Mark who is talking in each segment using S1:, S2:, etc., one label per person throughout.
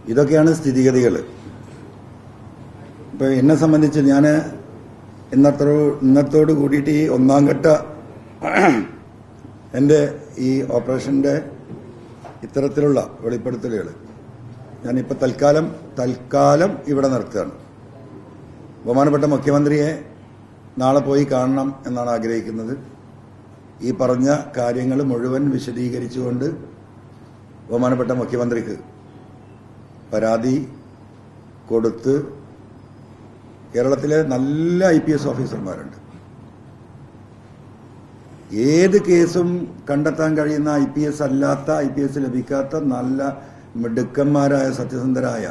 S1: ഇതൊക്കെയാണ് സ്ഥിതിഗതികൾ. ഇപ്പോൾ എന്നെ സംബന്ധിച്ച് ഞാൻ ഇന്നത്തോട് കൂടിയിട്ട് ഈ ഒന്നാം ഘട്ട എൻ്റെ ഈ ഓപ്പറേഷൻ്റെ ഇത്തരത്തിലുള്ള വെളിപ്പെടുത്തലുകൾ ഞാനിപ്പോൾ തൽക്കാലം ഇവിടെ നിർത്തുകയാണ്. ബഹുമാനപ്പെട്ട മുഖ്യമന്ത്രിയെ നാളെ പോയി കാണണം എന്നാണ് ആഗ്രഹിക്കുന്നത്. ഈ പറഞ്ഞ കാര്യങ്ങൾ മുഴുവൻ വിശദീകരിച്ചുകൊണ്ട് ബഹുമാനപ്പെട്ട മുഖ്യമന്ത്രിക്ക് പരാതി കൊടുത്ത് കേരളത്തിലെ നല്ല IPS ഓഫീസർമാരുണ്ട്. ഏത് കേസും കണ്ടെത്താൻ കഴിയുന്ന IPS അല്ലാത്ത IPS ലഭിക്കാത്ത നല്ല മിടുക്കന്മാരായ സത്യസന്ധരായ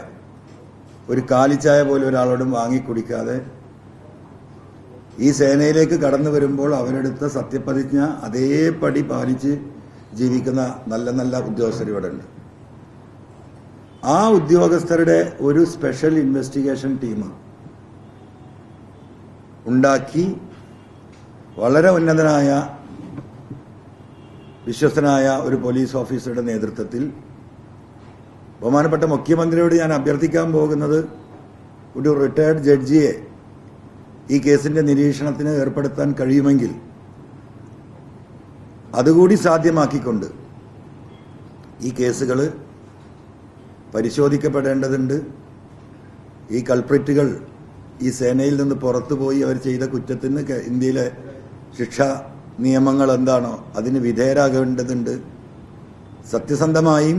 S1: ഒരു കാലിച്ചായ പോലും ഒരാളോടും വാങ്ങിക്കുടിക്കാതെ ഈ സേനയിലേക്ക് കടന്നു വരുമ്പോൾ അവരെടുത്ത സത്യപ്രതിജ്ഞ അതേപടി പാലിച്ച് ജീവിക്കുന്ന നല്ല ഉദ്യോഗസ്ഥർ ഇവിടെ ഉണ്ട്. ആ ഉദ്യോഗസ്ഥരുടെ ഒരു സ്പെഷ്യൽ ഇൻവെസ്റ്റിഗേഷൻ ടീം ഉണ്ടാക്കി വളരെ ഉന്നതനായ വിശ്വസ്തനായ ഒരു പോലീസ് ഓഫീസറുടെ നേതൃത്വത്തിൽ ബഹുമാനപ്പെട്ട മുഖ്യമന്ത്രിയോട് ഞാൻ അഭ്യർത്ഥിക്കാൻ പോകുന്നത് ഒരു റിട്ടയർഡ് ജഡ്ജിയെ ഈ കേസിന്റെ നിരീക്ഷണത്തിന് ഏർപ്പെടുത്താൻ കഴിയുമെങ്കിൽ അതുകൂടി സാധ്യമാക്കിക്കൊണ്ട് ഈ കേസുകൾ പരിശോധിക്കപ്പെടേണ്ടതുണ്ട്. ഈ കൾപ്രിറ്റുകൾ ഈ സേനയിൽ നിന്ന് പുറത്തുപോയി അവർ ചെയ്ത കുറ്റത്തിന് ഇന്ത്യയിലെ ശിക്ഷാ നിയമങ്ങൾ എന്താണോ അതിന് വിധേയരാകേണ്ടതുണ്ട്. സത്യസന്ധമായും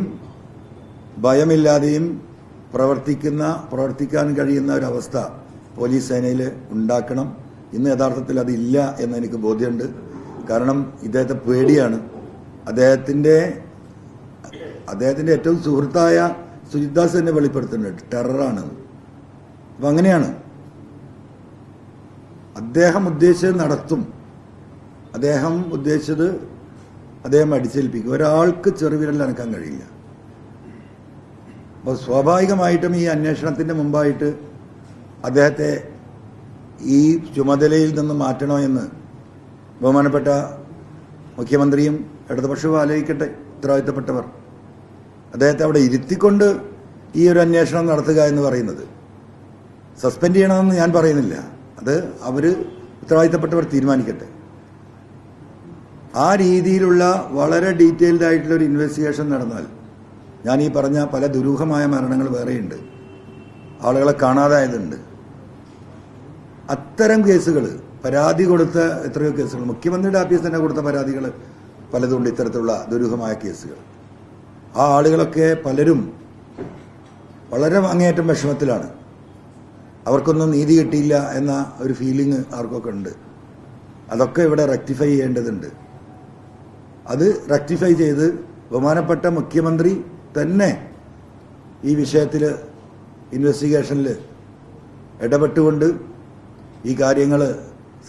S1: ഭയമില്ലാതെയും പ്രവർത്തിക്കാൻ കഴിയുന്ന ഒരവസ്ഥ പോലീസ് സേനയിൽ ഉണ്ടാക്കണം. ഇന്ന് യഥാർത്ഥത്തിൽ അതില്ല എന്ന് എനിക്ക് ബോധ്യമുണ്ട്. കാരണം ഇദ്ദേഹത്തെ പേടിയാണ്. അദ്ദേഹത്തിന്റെ ഏറ്റവും സുഹൃത്തായ സുജിത് ദാസ് തന്നെ വെളിപ്പെടുത്തുന്നുണ്ട് ടെററാണ്. അപ്പം അങ്ങനെയാണ് അദ്ദേഹം ഉദ്ദേശിച്ചത് നടത്തും. അദ്ദേഹം ഉദ്ദേശിച്ചത് അദ്ദേഹം അടിച്ചേൽപ്പിക്കും. ഒരാൾക്ക് ചെറുവിരൽ അനക്കാൻ കഴിയില്ല. അപ്പോൾ സ്വാഭാവികമായിട്ടും ഈ അന്വേഷണത്തിന്റെ മുമ്പായിട്ട് അദ്ദേഹത്തെ ഈ ചുമതലയിൽ നിന്ന് മാറ്റണോ എന്ന് ബഹുമാനപ്പെട്ട മുഖ്യമന്ത്രിയും ഇടതുപക്ഷവും ആലോചിക്കട്ടെ. ഉത്തരവാദിത്തപ്പെട്ടവർ അദ്ദേഹത്തെ അവിടെ ഇരുത്തിക്കൊണ്ട് ഈ ഒരു അന്വേഷണം നടത്തുക എന്ന് പറയുന്നത് സസ്പെൻഡ് ചെയ്യണമെന്ന് ഞാൻ പറയുന്നില്ല. അത് അവര് ഉത്തരവാദിത്തപ്പെട്ടവർ തീരുമാനിക്കട്ടെ. ആ രീതിയിലുള്ള വളരെ ഡീറ്റെയിൽഡ് ആയിട്ടുള്ള ഒരു ഇൻവെസ്റ്റിഗേഷൻ നടന്നാൽ ഞാൻ ഈ പറഞ്ഞ പല ദുരൂഹമായ മരണങ്ങൾ വേറെയുണ്ട്, ആളുകളെ കാണാതായതുണ്ട്. അത്തരം കേസുകൾ പരാതി കൊടുത്ത എത്രയോ കേസുകൾ മുഖ്യമന്ത്രിയുടെ ഓഫീസ് തന്നെ കൊടുത്ത പരാതികൾ പലതുണ്ട്. ഇത്തരത്തിലുള്ള ദുരൂഹമായ കേസുകൾ ആ ആളുകളൊക്കെ പലരും വളരെ അങ്ങേയറ്റം വിഷമത്തിലാണ്. അവർക്കൊന്നും നീതി കിട്ടിയില്ല എന്ന ഒരു ഫീലിംഗ് ആർക്കൊക്കെ ഉണ്ട്. അതൊക്കെ ഇവിടെ റെക്ടിഫൈ ചെയ്യേണ്ടതുണ്ട്. അത് റെക്ടിഫൈ ചെയ്ത് ബഹുമാനപ്പെട്ട മുഖ്യമന്ത്രി തന്നെ ഈ വിഷയത്തിൽ ഇൻവെസ്റ്റിഗേഷനിൽ ഇടപെട്ടുകൊണ്ട് ഈ കാര്യങ്ങൾ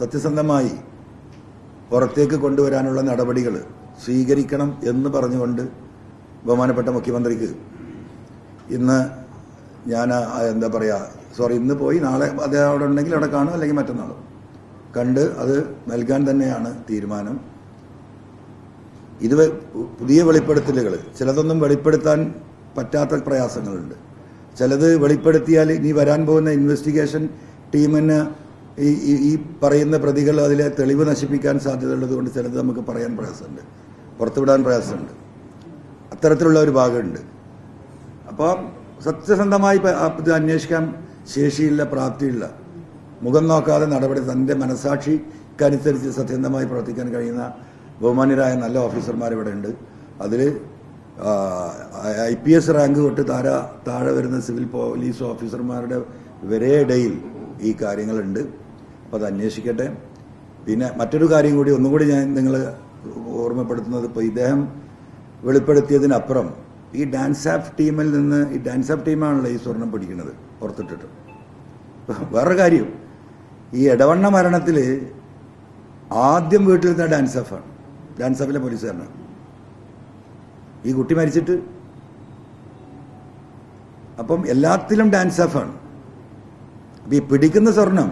S1: സത്യസന്ധമായി പുറത്തേക്ക് കൊണ്ടുവരാനുള്ള നടപടികൾ സ്വീകരിക്കണം എന്ന് പറഞ്ഞുകൊണ്ട് ബഹുമാനപ്പെട്ട മുഖ്യമന്ത്രിക്ക് ഇന്ന് ഞാൻ ഇന്ന് പോയി നാളെ അദ്ദേഹം അവിടെ ഉണ്ടെങ്കിൽ അവിടെ കാണും, അല്ലെങ്കിൽ മറ്റന്നാളും കണ്ട് അത് നൽകാൻ തന്നെയാണ് തീരുമാനം. ഇത് പുതിയ വെളിപ്പെടുത്തലുകൾ ചിലതൊന്നും വെളിപ്പെടുത്താൻ പറ്റാത്ത പ്രയാസങ്ങളുണ്ട്. ചിലത് വെളിപ്പെടുത്തിയാൽ ഇനി വരാൻ പോകുന്ന ഇൻവെസ്റ്റിഗേഷൻ ടീമിന് ഈ പറയുന്ന പ്രതികൾ അതിലെ തെളിവ് നശിപ്പിക്കാൻ സാധ്യതയുള്ളത് കൊണ്ട് ചിലത് നമുക്ക് പറയാൻ പ്രയാസമുണ്ട്, പുറത്തുവിടാൻ പ്രയാസമുണ്ട്. അത്തരത്തിലുള്ള ഒരു ഭാഗമുണ്ട്. അപ്പം സത്യസന്ധമായി ഇത് അന്വേഷിക്കാൻ ശേഷിയില്ല, പ്രാപ്തിയില്ല, മുഖം നോക്കാതെ നടപടി തന്റെ മനസാക്ഷിക്കനുസരിച്ച് സത്യസന്ധമായി പ്രവർത്തിക്കാൻ കഴിയുന്ന ബഹുമാന്യരായ നല്ല ഓഫീസർമാർ ഇവിടെ ഉണ്ട്. അതിൽ IPS റാങ്ക് തൊട്ട് താഴെ വരുന്ന സിവിൽ പോലീസ് ഓഫീസർമാരുടെ വരെ ഇടയിൽ ഈ കാര്യങ്ങളുണ്ട്. അപ്പോൾ അത് അന്വേഷിക്കട്ടെ. പിന്നെ മറ്റൊരു കാര്യം കൂടി ഒന്നുകൂടി ഞാൻ നിങ്ങൾ ഓർമ്മപ്പെടുത്തുന്നത്, ഇപ്പോൾ ഇദ്ദേഹം വെളിപ്പെടുത്തിയതിനപ്പുറം ഈ ഡാൻസാഫ് ടീമിൽ നിന്ന് ഈ ഡാൻസാഫ് ടീമാണല്ലോ ഈ സ്വർണം പിടിക്കുന്നത് പുറത്തിട്ടിട്ട്. വേറൊരു കാര്യം, ഈ എടവണ്ണ മരണത്തിൽ ആദ്യം വീട്ടിലിരുന്ന ഡാൻസാഫാണ്, ഡാൻസാഫിലെ പോലീസുകാരനാണ്. ഈ കുട്ടി മരിച്ചിട്ട് അപ്പം എല്ലാത്തിലും ഡാൻസാഫാണ്. അപ്പം ഈ പിടിക്കുന്ന സ്വർണം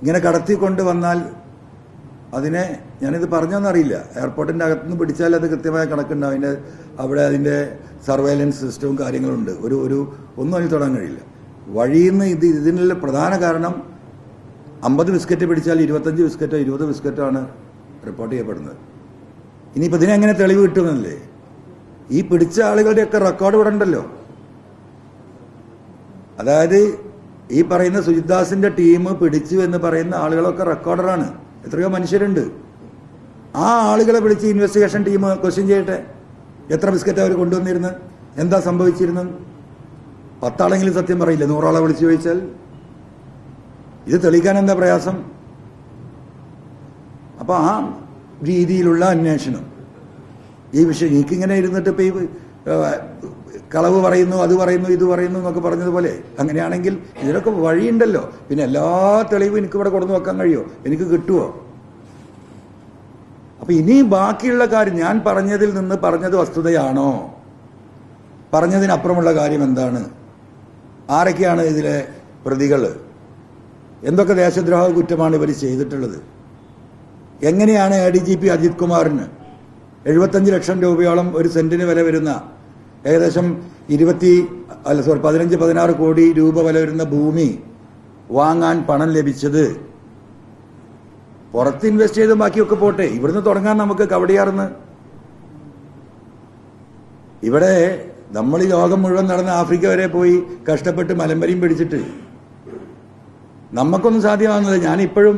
S1: ഇങ്ങനെ കടത്തിക്കൊണ്ട് വന്നാൽ അതിനെ ഞാനിത് പറഞ്ഞോന്നറിയില്ല. എയർപോർട്ടിൻ്റെ അകത്തുനിന്ന് പിടിച്ചാൽ അത് കൃത്യമായ കണക്കുണ്ടാവും. അതിൻ്റെ സർവൈലൻസ് സിസ്റ്റവും കാര്യങ്ങളുണ്ട്. ഒന്നും അതിന് തൊടാൻ കഴിയില്ല. വഴിയിൽ നിന്ന് ഇതിനുള്ള പ്രധാന കാരണം 50 ബിസ്ക്കറ്റ് പിടിച്ചാൽ 25 ബിസ്ക്കറ്റോ 20 ബിസ്ക്കറ്റോ ആണ് റിപ്പോർട്ട് ചെയ്യപ്പെടുന്നത്. ഇനിയിപ്പോൾ ഇതിനെങ്ങനെ തെളിവ് കിട്ടുമെന്നല്ലേ? ഈ പിടിച്ച ആളുകളുടെയൊക്കെ റെക്കോർഡ് ഇവിടെ ഉണ്ടല്ലോ. അതായത് ഈ പറയുന്ന സുജിത്ദാസിന്റെ ടീം പിടിച്ചു എന്ന് പറയുന്ന ആളുകളൊക്കെ റെക്കോർഡറാണ്. എത്രയോ മനുഷ്യരുണ്ട്. ആ ആളുകളെ വിളിച്ച് ഇൻവെസ്റ്റിഗേഷൻ ടീം ക്വസ്റ്റ്യൻ ചെയ്യട്ടെ. എത്ര ബിസ്ക്കറ്റ് അവർ കൊണ്ടുവന്നിരുന്നത്, എന്താ സംഭവിച്ചിരുന്നത്? 10 ആളെങ്കിലും സത്യം പറയില്ല. 100 ആളെ വിളിച്ചു ചോദിച്ചാൽ ഇത് തെളിയിക്കാൻ എന്താ പ്രയാസം? അപ്പൊ ആ രീതിയിലുള്ള അന്വേഷണം ഈ വിഷയം എനിക്കിങ്ങനെ ഇരുന്നിട്ട് ഇപ്പൊ ഈ കളവ് പറയുന്നു, അത് പറയുന്നു, ഇത് പറയുന്നു എന്നൊക്കെ പറഞ്ഞതുപോലെ അങ്ങനെയാണെങ്കിൽ ഇതിനൊക്കെ വഴിയുണ്ടല്ലോ. പിന്നെ എല്ലാ തെളിവും എനിക്കിവിടെ കൊടുന്നു വെക്കാൻ കഴിയുമോ? എനിക്ക് കിട്ടുമോ? അപ്പൊ ഇനി ബാക്കിയുള്ള കാര്യം ഞാൻ പറഞ്ഞതിൽ നിന്ന് പറഞ്ഞത് വസ്തുതയാണോ? പറഞ്ഞതിനപ്പുറമുള്ള കാര്യം എന്താണ്? ആരൊക്കെയാണ് ഇതിലെ പ്രതികൾ? എന്തൊക്കെ ദേശദ്രോഹ കുറ്റമാണ് ഇവർ ചെയ്തിട്ടുള്ളത്? എങ്ങനെയാണ് ADGP അജിത് കുമാറിന് 75 ലക്ഷം രൂപയോളം ഒരു സെന്റിന് വില വരുന്ന ഏകദേശം 15-16 കോടി രൂപ വില വരുന്ന ഭൂമി വാങ്ങാൻ പണം ലഭിച്ചത്? പുറത്ത് ഇൻവെസ്റ്റ് ചെയ്ത് ബാക്കിയൊക്കെ പോട്ടെ, ഇവിടുന്ന് തുടങ്ങാൻ നമുക്ക് കവടിയാർന്ന്. ഇവിടെ നമ്മൾ ഈ ലോകം മുഴുവൻ നടന്ന് ആഫ്രിക്ക വരെ പോയി കഷ്ടപ്പെട്ട് മലമ്പരിയും പിടിച്ചിട്ട് നമുക്കൊന്നും സാധ്യമാകുന്നത്. ഞാനിപ്പോഴും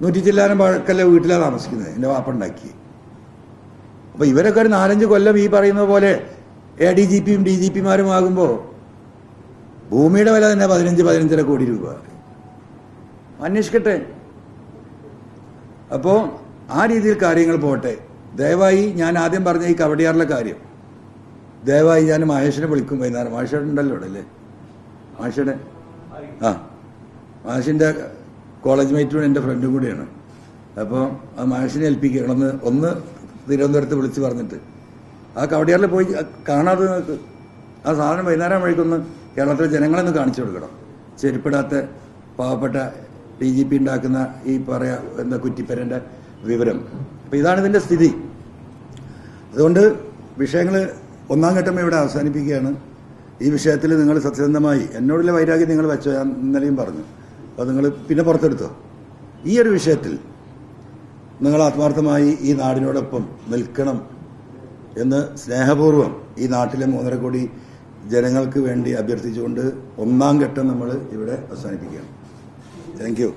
S1: 100 ചില്ലാനം പഴക്കല്ല വീട്ടിലാണ് താമസിക്കുന്നത്. എൻ്റെ വാപ്പുണ്ടാക്കി. അപ്പൊ ഇവരൊക്കെ ഒരു 4-5 കൊല്ലം ഈ പറയുന്ന പോലെ ADGPയും DGPമാരും ആകുമ്പോൾ ഭൂമിയുടെ വില തന്നെ 15-15.5 കോടി രൂപ. അന്വേഷിക്കട്ടെ. അപ്പോൾ ആ രീതിയിൽ കാര്യങ്ങൾ പോട്ടെ. ദയവായി ഞാൻ ആദ്യം പറഞ്ഞ ഈ കവടിയാറിലെ കാര്യം ദയവായി ഞാൻ മഹേഷിനെ വിളിക്കും വൈകുന്നേരം. മഹേഷേട്ടൻ ഉണ്ടല്ലോ ഇവിടെ അല്ലേ? മഹേഷയുടെ മഹേഷിൻ്റെ കോളേജ് മേറ്റും എൻ്റെ ഫ്രണ്ടും കൂടിയാണ്. അപ്പോൾ ആ മഹേഷിനെ ഏൽപ്പിക്കണമെന്ന് ഒന്ന് തിരുവനന്തപുരത്ത് വിളിച്ച് പറഞ്ഞിട്ട് ആ കവടിയാറിൽ പോയി കാണാതെ നോക്ക്. ആ സാധനം വൈകുന്നേരം വഴിക്കൊന്ന് കേരളത്തിലെ ജനങ്ങളെന്ന് കാണിച്ചു കൊടുക്കണം. ചെരുപ്പിടാത്ത പാവപ്പെട്ട DGP ഉണ്ടാക്കുന്ന ഈ എന്താ കുറ്റിപ്പരൻ്റെ വിവരം. അപ്പം ഇതാണ് ഇതിൻ്റെ സ്ഥിതി. അതുകൊണ്ട് വിഷയങ്ങൾ 1-ാം ഘട്ടം ഇവിടെ അവസാനിപ്പിക്കുകയാണ്. ഈ വിഷയത്തിൽ നിങ്ങൾ സത്യസന്ധമായി എന്നോടുള്ള വൈരാഗ്യം നിങ്ങൾ വെച്ചോ, ഞാൻ ഇന്നലെയും പറഞ്ഞു. അപ്പോൾ നിങ്ങൾ പിന്നെ പുറത്തെടുത്തോ. ഈ ഒരു വിഷയത്തിൽ നിങ്ങൾ ആത്മാർത്ഥമായി ഈ നാടിനോടൊപ്പം നിൽക്കണം എന്ന് സ്നേഹപൂർവ്വം ഈ നാട്ടിലെ 3.5 കോടി ജനങ്ങൾക്ക് വേണ്ടി അഭ്യർത്ഥിച്ചുകൊണ്ട് 1-ാം ഘട്ടം നമ്മൾ ഇവിടെ അവസാനിപ്പിക്കുകയാണ്. Thank you.